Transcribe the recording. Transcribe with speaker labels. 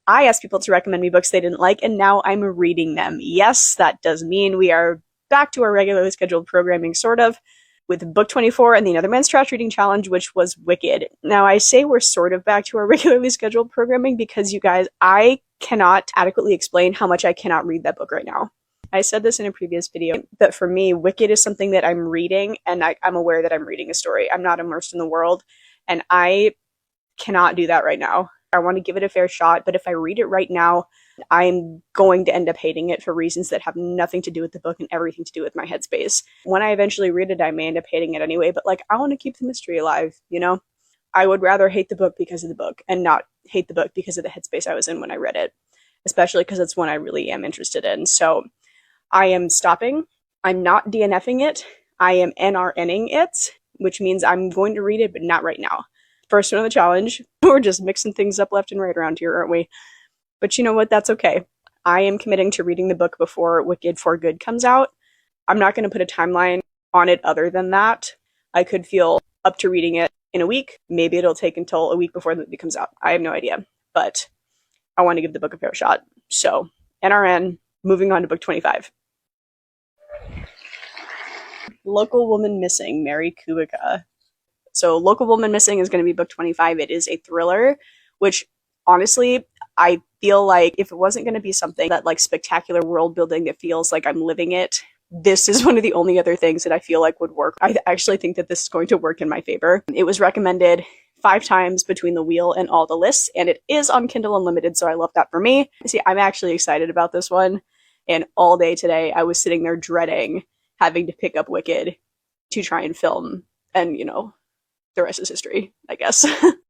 Speaker 1: I asked people to recommend me books they didn't like, and now I'm reading them. Yes, that does mean we are back to our regularly scheduled programming, sort of, with book 24 and the Another Man's Trash Reading Challenge, which was wicked. Now, I say we're sort of back to our regularly scheduled programming because, you guys, I cannot adequately explain how much I cannot read that book right now. I said this in a previous video, that for me, Wicked is something that I'm reading, and I'm aware that I'm reading a story. I'm not immersed in the world, and I cannot do that right now. I want to give it a fair shot, but if I read it right now, I'm going to end up hating it for reasons that have nothing to do with the book and everything to do with my headspace. When I eventually read it, I may end up hating it anyway, but like, I want to keep the mystery alive, you know? I would rather hate the book because of the book and not hate the book because of the headspace I was in when I read it, especially because it's one I really am interested in. So I am stopping. I'm not DNFing it. I am NRNing it, which means I'm going to read it, but not right now. First one of the challenge. We're just mixing things up left and right around here, aren't we? But you know what? That's okay. I am committing to reading the book before Wicked for Good comes out. I'm not going to put a timeline on it other than that. I could feel up to reading it in a week. Maybe it'll take until a week before the movie comes out. I have no idea. But I want to give the book a fair shot. So, NRN, moving on to book 25. Local Woman Missing, Mary Kubica. So Local Woman Missing is going to be book 25. It is a thriller, which honestly, I feel like if it wasn't going to be something that like spectacular world building that feels like I'm living it, this is one of the only other things that I feel like would work. I actually think that this is going to work in my favor. It was recommended 5 times between the wheel and all the lists, and it is on Kindle Unlimited, so I love that for me. See, I'm actually excited about this one, and all day today I was sitting there dreading having to pick up Wicked to try and film, and you know, the rest is history, I guess.